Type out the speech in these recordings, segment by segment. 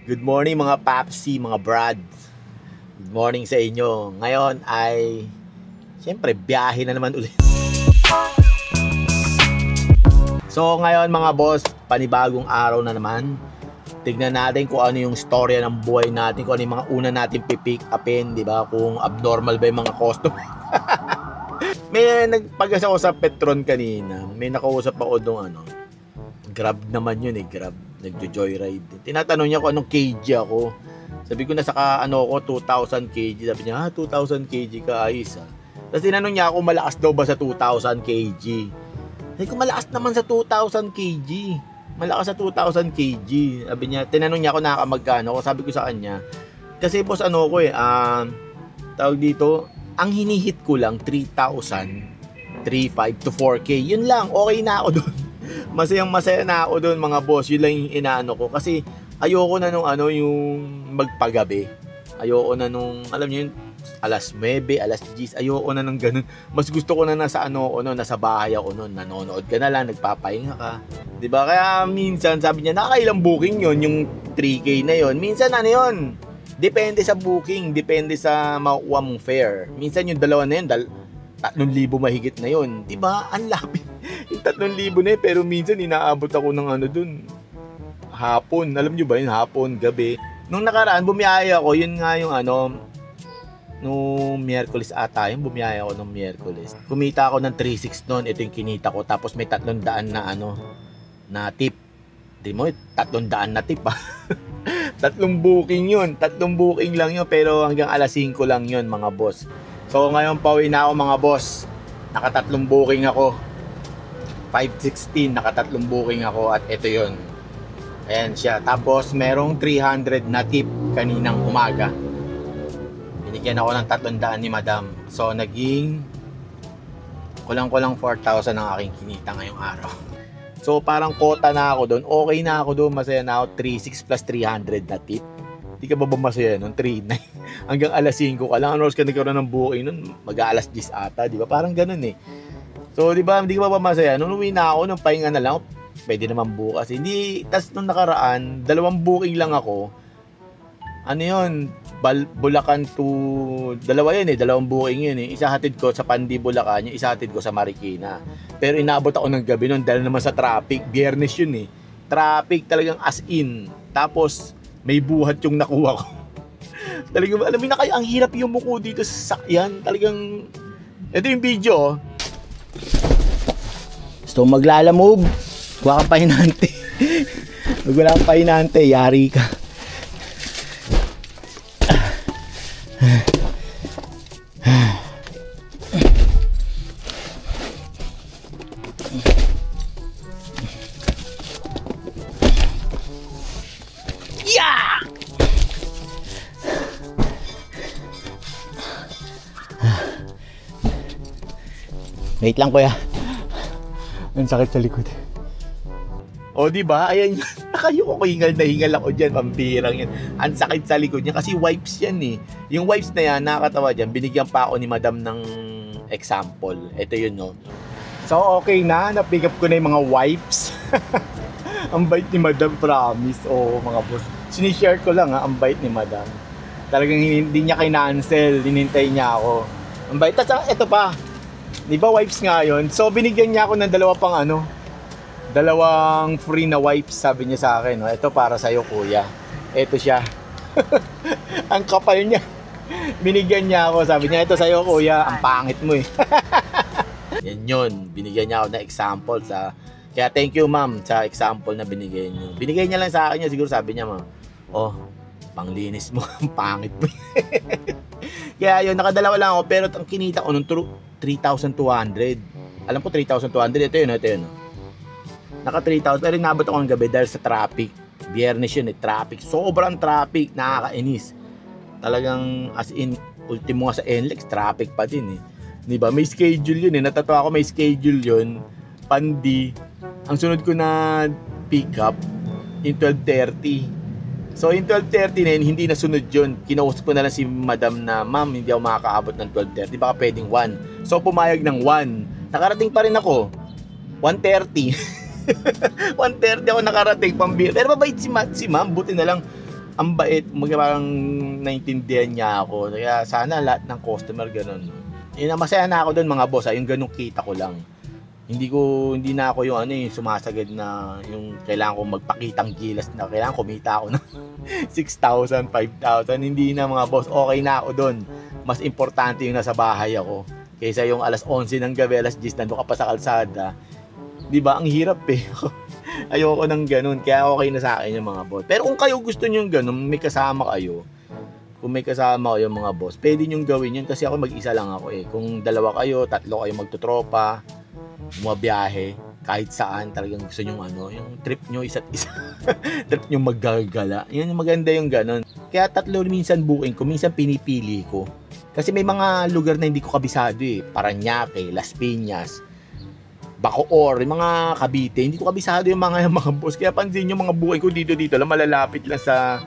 Good morning mga Papsi, mga Brad. Good morning sa inyo. Ngayon ay, siyempre, biyahe na naman ulit. So ngayon mga boss, panibagong araw na naman. Tignan natin kung ano yung storya ng buhay natin, kung ano yung mga una natin pipick upin, di ba? Kung abnormal ba yung mga customer. May nagpagas ako sa Petron kanina. May nakausap ako doon Grab naman yun Grab. Nagjo-joyride. Tinatanong niya kung anong kg ako. Sabi ko na saka ako 2,000 kg. Sabi niya, 2,000 kg ka, ayos Tapos tinanong niya ako malakas daw ba sa 2,000 kg. Sabi ko malakas naman sa 2,000 kg. Malakas sa 2,000 kg. Sabi niya, tinanong niya ako nakakamagkano. Sabi ko sa kanya, kasi boss tawag dito, ang hinihit ko lang 3,000, 3,500 to 4K. Yun lang, okay na ako doon. Masayang-masaya na ako doon mga boss. Yun lang yung inaano ko. Kasi ayoko na nung yung magpagabi. Ayoko na nung, alam niyo yun, alas 9, alas 10. Ayoko na nung ganun. Mas gusto ko na nasa nasa bahay ako noon. Nanonood ka na lang, nagpapahinga ka. Diba? Kaya minsan sabi niya, nakakailang booking yon yung 3K na yon. Minsan yun? Depende sa booking. Depende sa makukuha mong fare. Minsan yung dalawa na yun, 3,000 mahigit na yun. Diba? Ang lapit. Yung 3,000 na pero minsan inaabot ako ng dun. Hapon. Alam nyo ba yun? Hapon, gabi. Nung nakaraan, bumiyaya ako. Yun nga yung nung Miyerkules ata. Yung bumiyaya ako nung Miyerkules. Kumita ako ng 3,600 noon. Ito yung kinita ko. Tapos may 300 na na tip. Di mo, 300 na tip 3 booking yun. 3 booking lang yun. Pero hanggang alas 5 lang yun mga boss. So ngayon pauwi na ako mga boss. Naka 3 booking ako. 516 naka 3 booking ako at ito yun. Ayan siya. Tapos merong 300 na tip kaninang umaga. Binigyan ako ng 300 ni madam. So naging kulang-kulang 4,000 ang aking kinita ngayong araw. So parang kota na ako doon. Okay na ako doon. Masaya na ako. 3,600 plus 300 na tip. Di ka ba masaya nun? 3,900 hanggang alas 5 ka lang. Ano oras ka nagkaroon ng booking nun? Mag-aalas 10 ata. Di ba? Parang ganun So, di ba, hindi ka ba masaya? Nung uwi na ako, nung pahinga na lang, pwede naman bukas. Hindi, tas nung nakaraan, 2 booking lang ako. Bulacan to, 2 yun 2 booking yun Isa hatid ko sa Pandi, Bulacan, yung isa hatid ko sa Marikina. Pero inaabot ako ng gabi nun dahil naman sa traffic. Biyernes yun Traffic talagang as in. Tapos, may buhat yung nakuha ko. Talagang, alam mo na kayo, ang hirap yung muko dito sa sakyan. Talagang, ito yung video Gusto maglalamove, kuha kang pahinante. Pag wala kang pahinante, yari ka. Yeah! Wait lang kuya. Ang sakit sa likod. O di ba? Ayan yun. Nakayuko ko, hingal na hingal ako diyan, pambirang yan. Ang sakit sa likod niya kasi wipes yan Yung wipes na yan, nakakatawa diyan. Binigyan pa ako ni madam ng example. Ito yun So okay na pick up ko na yung mga wipes. Ang bait ni madam, promise. Oo mga boss. Sinishare ko lang ang bait ni madam. Talagang hindi niya kinancel, hinintay niya ako. Ang bait. Tapos ito pa. Di ba wipes nga yun? So binigyan niya ako ng 2 pang 2 free na wipes, sabi niya sa akin. Ito para sa'yo kuya. Ito siya. Ang kapal niya. Binigyan niya ako, sabi niya, ito sa'yo kuya, ang pangit mo Yan yun. Binigyan niya ako ng example kaya thank you ma'am sa example na binigay niyo. Binigay niya lang sa akin siguro sabi niya panglinis mo, ang pangit mo. Kaya yun, nakadalawa lang ako pero ang kinita ko nung 3,200. Alam ko 3,200. Ito yun. Naka 3,000 pero nabot ako ng gabi dahil sa traffic. Biyernes yun traffic. Sobrang traffic. Nakakainis. Talagang as in, ultimo nga sa NLEX, traffic pa din Diba? May schedule yun Natatawa ako may schedule yun. Pandi. Ang sunod ko na pick up in 12:30. So in 12:30 na yun, hindi nasunod yun. Kinausap ko na lang si madam na, ma'am, hindi ako makakaabot ng 12:30. Baka pwedeng 1. So pumayag ng 1. Nakarating pa rin ako. 1:30. 1:30 ako nakarating pambira. Pero mabait si ma'am. Buti na lang ang bait, parang naintindihan niya ako. Kaya sana lahat ng customer ganun. Masaya na ako doon mga boss, yung ganung kita ko lang. Hindi na ako yung sumasagad na yung kailangan kong magpakitang gilas na kailangan kumita ako ng 6,000, 5,000. Hindi na mga boss, okay na ako doon. Mas importante yung nasa bahay ako kaysa yung alas 11 ng gabi, alas 10 nandun ka pa sa kalsada. Di ba? Ang hirap eh. Ayoko ng ganun. Kaya okay na sa akin yung mga boss. Pero kung kayo gusto nyo yung ganun, may kasama kayo. Kung may kasama kayo mga boss, pwede nyo gawin yun kasi ako mag-isa lang ako eh. Kung dalawa kayo, tatlo kayo magtutropa, bumabiyahe, kahit saan talagang gusto nyo yung trip nyo isa't isa. Trip nyo maggagala. Yan yung maganda yung ganun. Kaya tatlo minsan booking ko, minsan pinipili ko. Kasi may mga lugar na hindi ko kabisado eh. Parañaque, Las Piñas, Bacoor, yung mga Cavite, hindi ko kabisado yung mga boss. Kaya pansin nyo mga booking ko dito lang, malalapit lang sa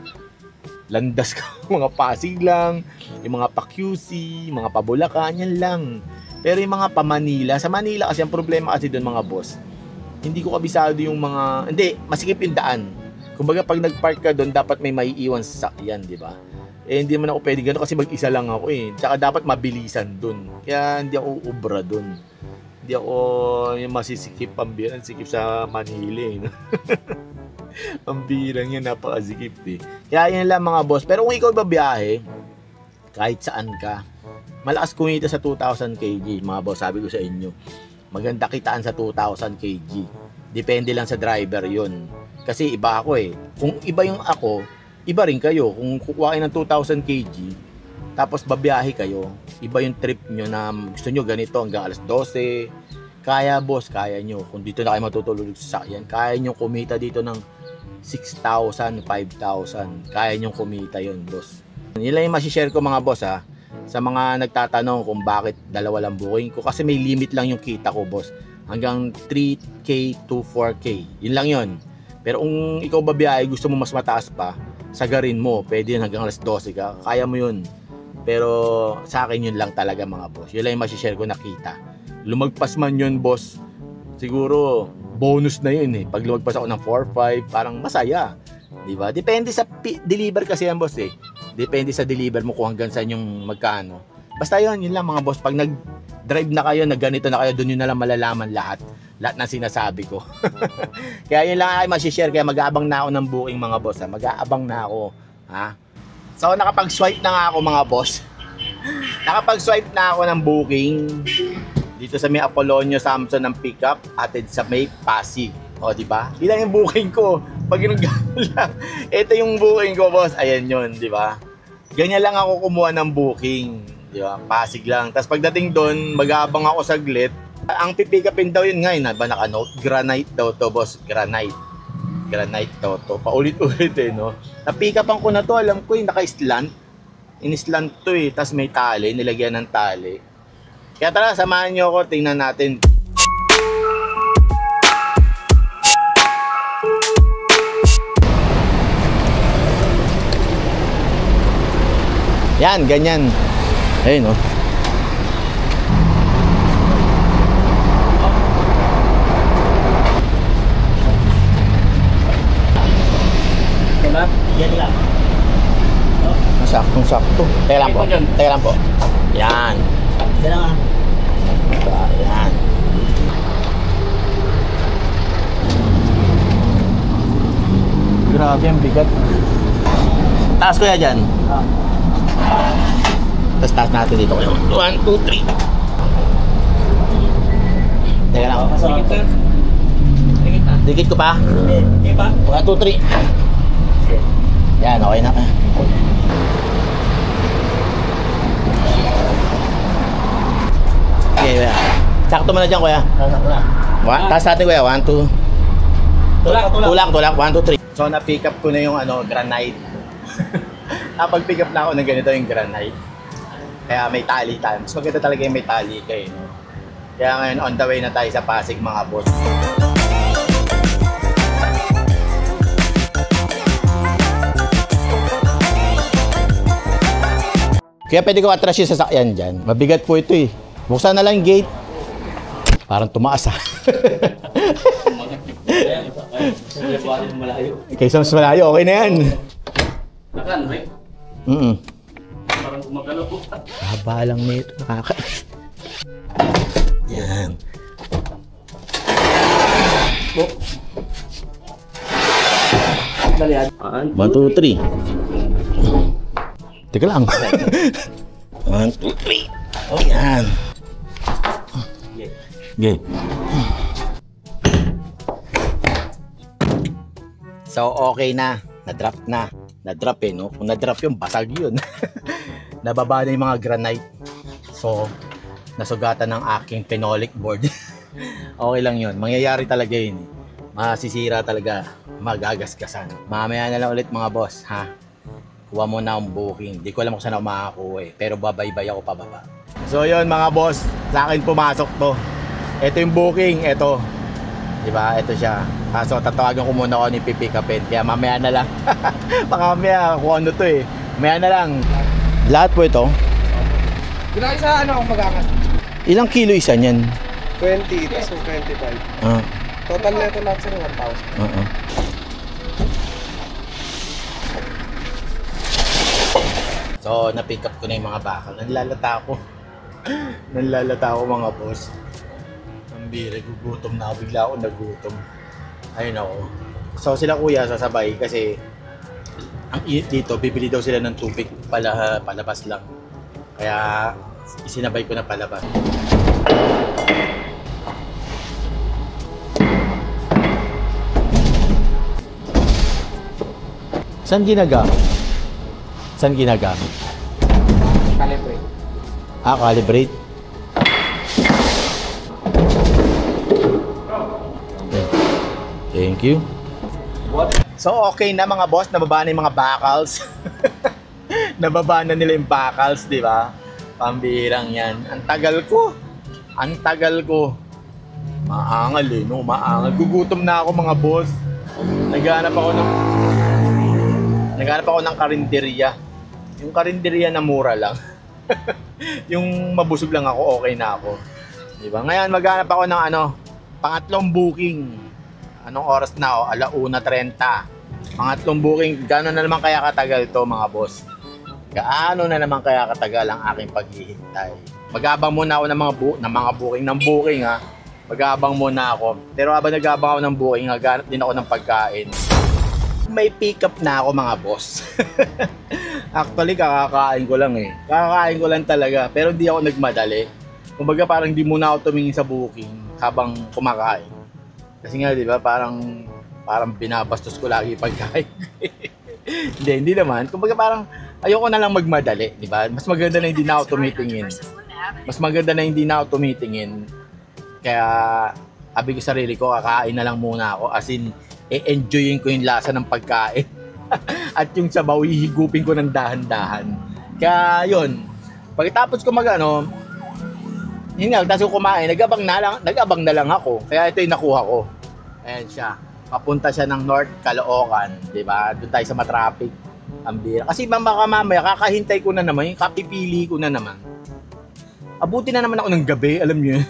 landas ko. Mga Pasig lang, yung mga pa-QC, mga pa-Bulacan, yan lang. Pero yung mga pa-Manila, sa Manila kasi ang problema kasi doon mga boss, hindi ko kabisado yung mga, masikip yung daan. Kumbaga pag nag-park ka doon, dapat may maiiwan sa sakyan, di ba? Hindi naman ako pwede gano'n kasi mag-isa lang ako eh. Tsaka dapat mabilisan doon. Kaya hindi ako ubra doon. Hindi ako yung masisikip pambira, sikip sa Manila eh. Pambirang yan, napakasikip eh. Kaya yan lang mga boss. Pero kung ikaw babiyahe, kahit saan ka, malakas kumita sa 2,000 kg, mga boss, sabi ko sa inyo. Maganda kitaan sa 2,000 kg. Depende lang sa driver yon. Kasi iba ako eh. Kung iba yung ako, iba rin kayo. Kung kukuhain ng 2,000 kg, tapos babiyahe kayo, iba yung trip nyo na gusto nyo ganito hanggang alas 12. Kaya boss, kaya nyo. Kung dito na kayo matutulog sa sakyan, kaya nyo kumita dito ng 6,000, 5,000. Kaya nyo kumita yon boss. Yun lang yung masishare ko mga boss ha. Sa mga nagtatanong kung bakit dalawa lang booking ko, kasi may limit lang yung kita ko boss, hanggang 3K to 4K, yun lang yun. Pero kung ikaw babiyahe, gusto mo mas mataas pa, sagarin mo, pwede yun hanggang alas 12 ka, kaya mo yun. Pero sa akin yun lang talaga mga boss, yun lang yung masishare ko na kita. Lumagpas man yun boss, siguro bonus na yun eh. Pag lumagpas ako ng 4-5, parang masaya, diba? Depende sa deliver kasi yan boss eh. Depende sa deliver mo kung hanggang saan yung magkano. Basta yun lang mga boss. Pag nag-drive na kayo, nagganito na kayo, doon yun na lang malalaman lahat ng sinasabi ko. Kaya yun lang ay masishare. Kaya mag-aabang na ako ng booking mga boss. Mag-aabang na ako. Ha? So nakapag-swipe na nga ako mga boss. Nakapag-swipe na ako ng booking dito sa may Apolonio Samson ng pickup atid sa may Pasig. O diba? Ilan yung booking ko? Pag yung lang. Ito yung booking ko boss. Ayan yun, diba? Ganyan lang ako kumuha ng booking, di ba? Pasig lang. Tapos pagdating doon, mag-aabang ako saglit. Ang pipick upin daw yun ngayon, ba naka-note? Granite daw to, boss. Granite daw to. Paulit-ulit eh, no? Na-pick upan ko na to, alam ko yung naka-slant. In-slant to eh. Tapos may tali, nilagyan ng tali. Kaya tara, samahan nyo ako, tingnan natin. Yan, ganyan. Ayun, oh. Diba? Yan lang. Saktong-sakto. Teka lang po. Teka lang po. Yan. Yan lang ah. Yan. Grabe, ang bigat. Taas ko yan dyan. Tapos taas natin dito kayo. 1, 2, 3. Teka lang. Dikit ko pa. Hindi pa. 1, 2, 3. Yan, okay na. Okay, kuya. Sakto mo na dyan, kuya. Taas natin, kuya. 1, 2. Tulak. 1, 2, 3. So, na-pick up ko na yung granite. Napag-pick up na ako ng ganito yung granite. Kaya may tali tayo. Mas maganda talaga yung may tali kayo. No? Kaya ngayon, on the way na tayo sa Pasig, mga boss. Kaya pwede ko atras yung sasakyan dyan. Mabigat po ito eh. Buksan na lang yung gate. Parang tumaas ha. Kaysa mas malayo, okay na yan. Nakan, right? Parang gumagalaw po. Haba lang nito, Yan. Oh. Dali yan. 1, 2, 3. Teka lang. 1, 2, 3. Oh, yan. Okay. So, okay na. Na-drop na. Na-drop no? Kung na-drop yun, basag yun. Nababa na yung mga granite. So, nasugatan ng aking phenolic board. Okay lang yun. Mangyayari talaga yun. Masisira talaga. Magagasgasan. Mamaya na lang ulit mga boss, ha? Kuha mo na ang booking. Di ko alam kung saan ako makakuha eh. Pero babaybay ako pababa. So yun mga boss, sa akin pumasok to. Ito yung booking, ito. Diba? Ito siya. Kaso tatawagan ko muna ako ni pipick upin. Kaya mamaya na lang. Baka mamaya kung ano to eh. Mamaya na lang. Lahat po ito. Ilang isa ano kung mag-angat? Ilang kilo isa niyan? 20, so 25. Ah. Total na ito lahat sir, 1,000. So, na-pick up ko na yung mga bakal. Nanlalata ako. Nanlalata ako mga boss. Ang bira, gugutom na ako. Bigla ako nagutom. Ayun ako. So, sila kuya sasabay kasi ang init dito, bibili daw sila ng tubig palabas lang. Kaya, isinabay ko na palabas. Saan ginagamit? Saan ginagamit? Calibrate. Ah, calibrate. Thank you. So, okay na mga boss. Nababa na yung mga bakals. Nababa na nila yung bakals, di ba? Pambirang yan. Ang tagal ko. Ang tagal ko. Maangal eh, no? Maangal. Gugutom na ako mga boss. Naghanap ako ng karinderya. Yung karinderya na mura lang. Yung mabusog lang ako, okay na ako. Diba? Ngayon, maghanap ako ng pangatlong booking. Anong oras na? 1:30. Pangatlong booking. Gaano na naman kaya katagal to mga boss? Gaano na naman kaya katagal ang aking paghihintay? Mag-abang muna ako ng mga booking ha. Mag-abang muna ako. Pero habang nag-abang ako ng booking, naghanap din ako ng pagkain. May pick up na ako mga boss. Actually, kakakain ko lang eh. Kakakain ko lang talaga. Pero hindi ako nagmadali. Kumbaga parang hindi muna ako tumingin sa booking habang kumakain. Kasi nga, di ba, parang binabastos ko lagi pagkain. Hindi naman. Kumbaga parang ayoko na lang magmadali, di ba? Mas maganda na hindi na ako tumitingin. Kaya, sabi ko sarili ko, kakain na lang muna ako. As in, enjoyin ko yung lasa ng pagkain. At yung sabaw, hihigupin ko ng dahan-dahan. Kaya, yun. Pagkatapos ko yun nga, tapos ko kumain, nag-abang na lang ako. Kaya ito yung nakuha ko. Ayan siya. Papunta siya ng North Caloocan, di ba? Doon tayo sa matraffic. Ang bira. Kasi mamaya, kakahintay ko na naman, yung kapipili ko na naman. Abuti na naman ako ng gabi, alam niyo.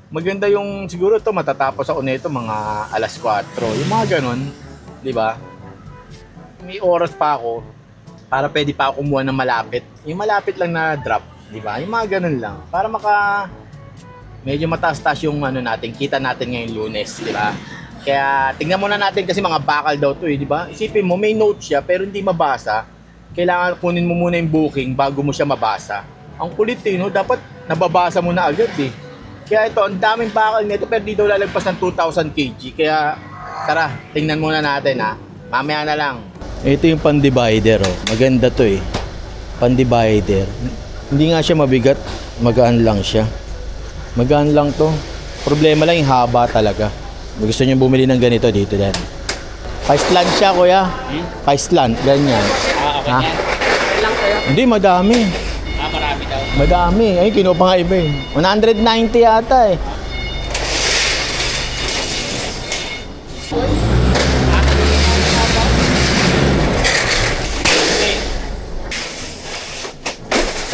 Maganda yung, siguro to matatapos ako nito mga 4:00. Yung mga ganun, di ba? May oras pa ako para pwede pa ako kumuha ng malapit. Yung malapit lang na drop, di ba? Yung mga ganun lang. Para medyo mataas-taas yung natin, kita natin ngayong Lunes, di ba? Kaya tingnan muna natin kasi mga bakal daw to di ba? Isipin mo, may note siya pero hindi mabasa. Kailangan kunin mo muna yung booking bago mo siya mabasa. Ang kulit no? Dapat nababasa mo na agad Kaya ito, ang daming bakal nito pero di daw lalagpas ng 2,000 kg. Kaya tara, tingnan muna natin Mamaya na lang. Ito yung pan-divider Maganda to Pan-divider. Hindi nga siya mabigat, magaan lang siya. Magaan lang to. Problema lang yung haba talaga. Gusto niyo bumili ng ganito dito din. Pa-slant siya, kuya. Pa-slant, ganyan. Okay yan. Ilang kayo? Hindi, madami. Marami daw. Madami. Ay, kinuha pa nga iba 190 yata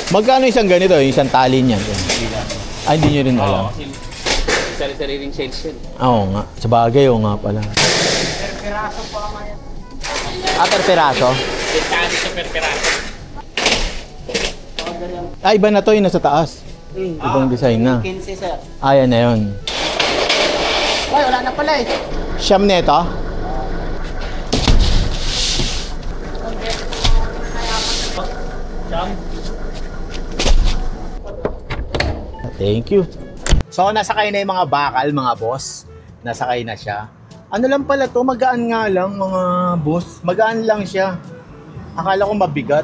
Magkano isang ganito? Isang tali niyan. Ay, hindi nyo rin alam. Sari-sariling sales yun. Oo nga. Sa bagay, nga pala. Per piraso po ang yan. Per piraso? Detalye sa perperaso. Iba na to yung nasa taas. Ibang design na. 15 sir. Ayan na yun. Ay, wala na pala eh. Siyam neto. Siyam. Thank you. So, nasakay na yung mga bakal, mga boss. Nasakay na siya. Ano lang pala to, magaan nga lang, mga boss. Magaan lang siya. Akala ko mabigat.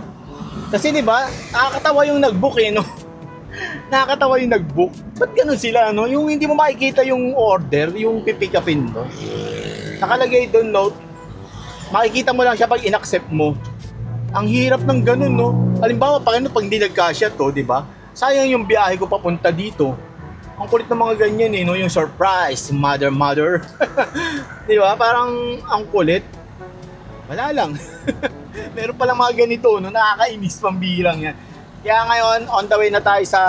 Kasi di ba, nakakatawa yung nag-book eh, no? Nakakatawa yung nag-book. Ba't ganun sila, no? Yung hindi mo makikita yung order, yung pipick upin mo. Nakalagay doon note. Makikita mo lang siya pag in-accept mo. Ang hirap ng ganun, no? Halimbawa, pag hindi nagkasya to, di ba? Sayang yung biyahe ko papunta dito. Ang kulit ng mga ganyan eh, no? Yung surprise, mother. Di ba? Parang ang kulit. Wala lang. Meron palang mga ganito, no? Nakakainis, pambirang yan. Kaya ngayon, on the way na tayo sa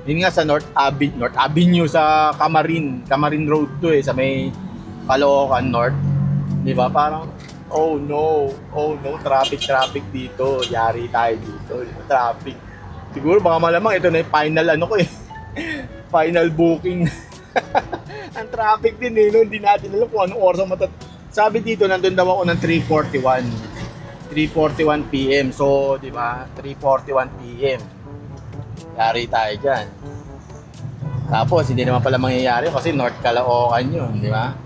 yun nga sa North Avenue sa Camarin Road to eh, sa may Caloocan North. Di ba? Parang oh no, traffic dito. Yari tayo dito, traffic. Siguro baka malamang ito na yung final ano ko eh. Final booking. Ang traffic din eh, no? Hindi natin alam kung anong oras ang sabi dito, nandun daw ako ng 3:41 PM. So, di ba? 3:41 PM. Yari tayo dyan. Tapos, hindi naman pala mangyayari kasi North Caloocan yun, di ba?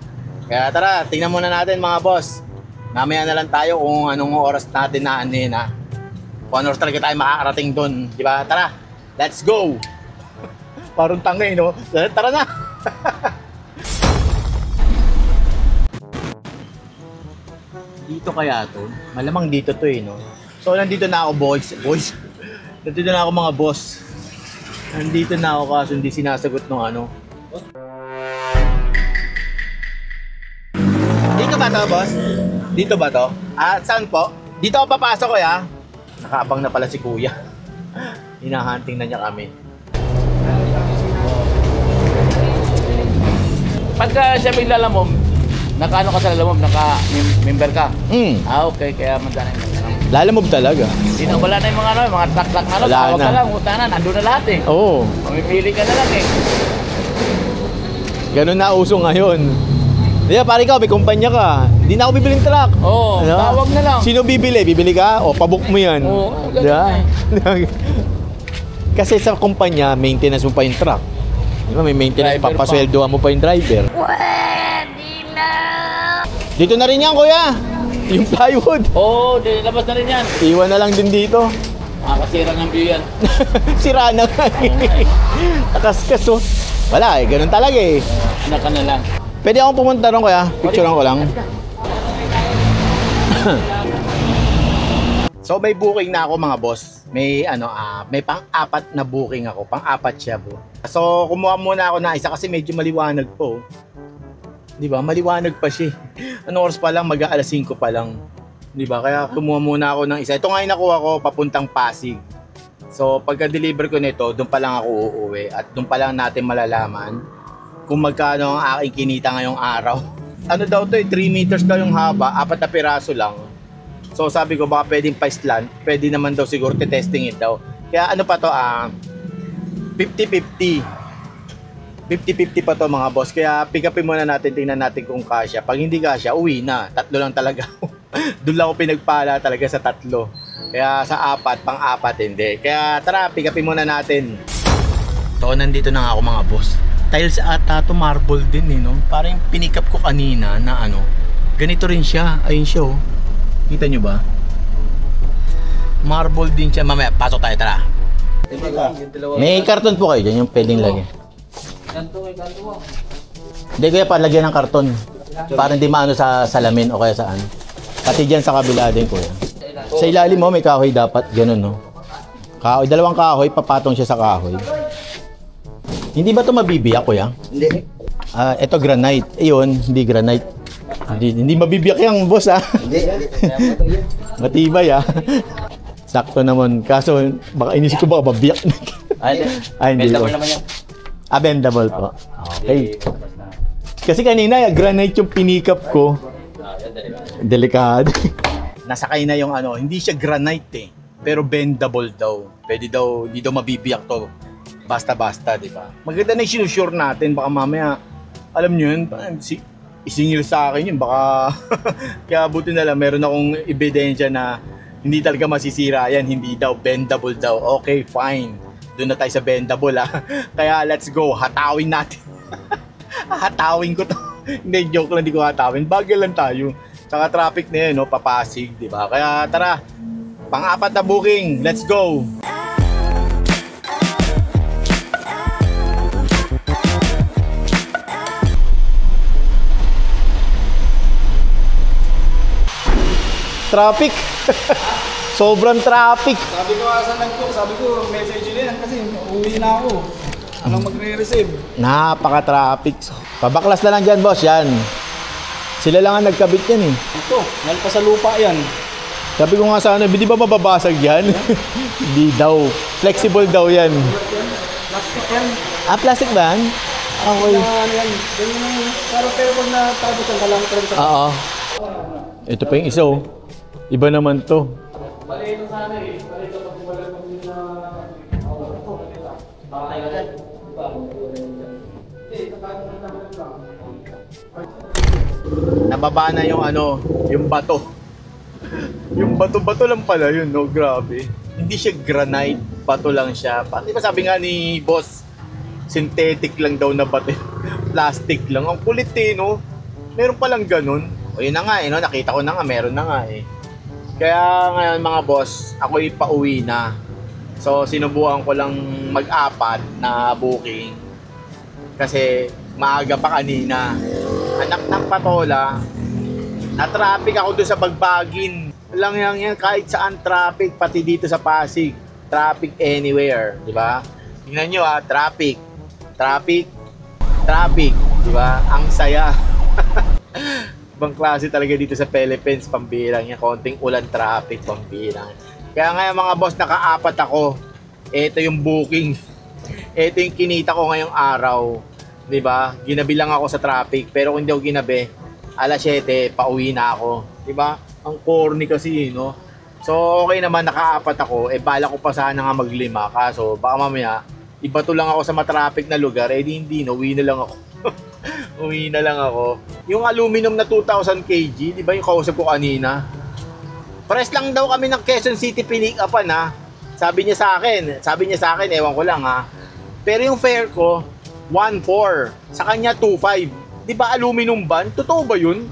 Kaya tara, tingnan muna natin mga boss. Mamaya na lang tayo kung anong oras natin na. Kung anong oras talaga tayo makakarating doon, di ba? Tara, let's go! Parang tangay, no? Tara na! Dito kaya to? Malamang dito to eh, no? So, nandito na ako, boys. Nandito na ako, mga boss. Nandito na ako kaso hindi sinasagot ng ano. Dito ba to, boss? Dito ba to? Saan po? Dito ako papasok ko, ya? Nakaabang na pala si kuya. Hinahunting na niya kami. Pagka siya may lalamom, nakaano ka sa lalamom, naka-member ka? Okay, kaya mandana yung lalamom. Lalamove talaga. Sino, wala na yung mga mga truck-truck na Wala tawag na. ka lang, utang na, nandun na lahat eh. Oo. Mamipili ka na lang eh. Ganun na uso ngayon. Di ba, pare, ikaw, may kumpanya ka. Hindi na ako bibiling truck. Oo, Ano? tawag na lang. Sino bibili? Bibili ka? O, pabook mo yan. Oo, Di ba? ganun Kasi sa kumpanya, maintenance mo pa yung truck. Di ba, may maintenance, Driver pa. papasweldohan mo pa yung driver. Dito na rin yan, kuya. Yung plywood. Oo, labas na rin yan. Iwan na lang din dito. Makakasira ng view yan. Sira na nga. Takas-kas, oh. Wala eh, ganun talaga eh. Naka na lang. Pwede akong pumunta ron, kuya. Picturean ko lang. So may booking na ako, mga boss. May may pang-apat na booking ako. Pang-apat siya, bro. So kumuha muna ako na isa kasi medyo maliwanag po. Di ba? Maliwanag pa siya. Ano oras pa lang? Mag-aalas 5 pa lang. Di ba? Kaya kumuha muna ako ng isa. Ito nga yung nakuha ko papuntang Pasig. So pagka-deliver ko nito, doon pa lang ako uuwi. At doon pa lang natin malalaman kung magkano ang aking kinita ngayong araw. Ano daw to eh? 3 meters daw yung haba. 4 na piraso lang. So sabi ko baka pwedeng pa-slant. Pwede naman daw siguro testing it daw. Kaya ano pa to? 50-50. 50-50 pa to, mga boss. Kaya pick upin muna natin, tingnan natin kung kasya. Pag hindi kasya, uwi na. 3 lang talaga. Doon lang ako pinagpala talaga sa 3. Kaya sa 4, pang-4 hindi. Kaya tara, pick upin muna natin. So nandito na nga ako, mga boss. Tiles ata to, marble din eh, no? Parang pinick up ko kanina na ganito rin siya. Ayun siya, oh. Kita nyo ba? Marble din siya. Mamaya, pasok tayo, tara. May karton po kayo dyan, yung pwedeng lagyan. Hindi, kuya, palagyan ng karton. Para hindi maano sa salamin o kaya saan. Pati dyan sa kabila din, kuya. Sa ilalim mo, may kahoy dapat. Ganun, no? Kahoy, 2 kahoy, papatong siya sa kahoy. Hindi ba ito mabibiyak, kuya? Hindi. Ito granite. Ayun, hindi granite. Hindi mabibiyak yan, boss, ha? Hindi. Matibay, ha? Sakto naman. Kaso, baka inisip ko baka mabiyak. Ay, hindi po. Bendable po. Okay. Kasi kanina, granite yung pinikap ko. Delikado. nasakay na yung ano, hindi siya granite eh, pero bendable daw. Pwede daw, hindi daw mabibiyak to basta-basta, di ba? Maganda na yung sinusure natin, baka mamaya, alam nyo yun, isingil sa akin yun, baka, kaya buti na lang, meron akong ebidensya na hindi talaga masisira yan, hindi daw, bendable daw. Okay, fine. Doon na tayo sa bendable ha. Kaya let's go, hatawin natin. Hatawin ko to. Hindi, joke lang, hindi ko hatawin. Bagal lang tayo. Saka traffic na yun, no? Papasig, di ba? Kaya tara, pang-apat na booking, let's go! Traffic! Sobrang traffic! Sabi ko asan nag-book, sabi ko message nila yan kasi uwi na ako. Anong magre-receive? Napaka-traffic. Pabaklas na lang dyan, boss. Yan. Sila lang ang nagkabit yan eh. Ito, nalpa sa lupa yan. Sabi ko nga sana, di ba mababasag yan? Hindi daw. Flexible daw yan. Plastic yan. Ah, plastic ba yan? Okay. Ano yan? Ganyan yan. Pero pag natapos ang kalang sa... Oo. Ito pa yung isa oh. Iba naman to. Bali ito sana eh. Bali ito pag wala pag na... Baka tayo agad. Nababa na yung ano, yung bato. Yung bato-bato lang pala yun, no? Grabe. Hindi siya granite, bato lang siya. Di ba sabi nga ni boss, synthetic lang daw na bato. Plastic lang. Ang kulit eh, no? Meron palang ganun. O yun na nga eh, no? Nakita ko na nga, meron na nga eh. Kaya ngayon mga boss, ako'y pauwi na. So sinubukan ko lang mag-apat na booking. Kasi maaga pa kanina. Anak ng patola, na-traffic ako doon sa Bagbagin. Lang yan kahit saan traffic, pati dito sa Pasig. Traffic anywhere, di ba? Tingnan nyo traffic. Traffic. Traffic, di ba? Ang saya. Ibang klase talaga dito sa Philippines, pambirang yan. Konting ulan traffic, pambirang. Kaya ngayon mga boss, nakaapat ako. Ito yung booking. Ito yung kinita ko ngayong araw. Diba? Ginabi lang ako sa traffic, pero kung hindi ako ginabi, alas 7, pauwi na ako. Diba? Ang corny kasi, no? So, okay naman, nakaapat ako. Bala ko pa sana nga maglima. Kaso, baka mamaya, ibato lang ako sa matraffic na lugar. Hindi, no? Uwi na lang ako. Uwi na lang ako. Yung aluminum na 2,000 kg, di ba yung kausap ko kanina? Press lang daw kami ng Quezon City pinik-upan ha. Sabi niya sa akin, ewan ko lang ha. Pero yung fare ko, 1,400. Sa kanya, 2,500. Di ba aluminum ban? Totoo ba yun?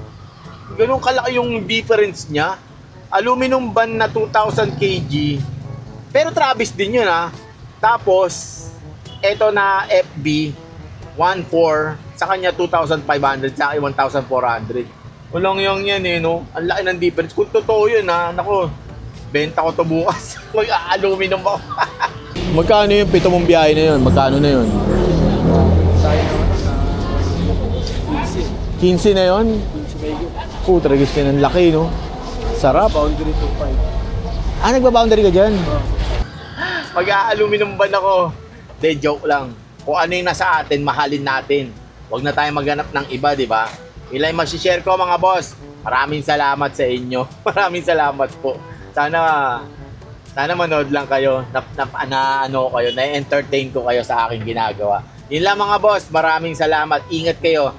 Ganun kalaki yung difference niya. Aluminum ban na 2,000 kg. Pero Travis din yun ha. Tapos, eto na FB, 1,400. Sa kanya 2,500, sa akin 1,400. Walang yan eh, no? Ang laki ng difference. Kung totoo yun, ha? Naku, benta ko to bukas. Mag-aluminum ako. Magkano yung 7 mong biyahe na yun? Magkano na yun? 15 na yun? Puta, regis ka ng laki, no? Sarap. Boundary 2.5. Ah, nagba-boundary ka dyan? Mag-aluminum ban ako. De, joke lang. Kung ano yung nasa atin, mahalin natin. Huwag na tayo maghanap ng iba, di ba? Ilan yung mag-share ko mga boss. Maraming salamat sa inyo. Maraming salamat po. Sana manood lang kayo. Na-entertain ko kayo sa aking ginagawa. Yun lang mga boss. Maraming salamat. Ingat kayo.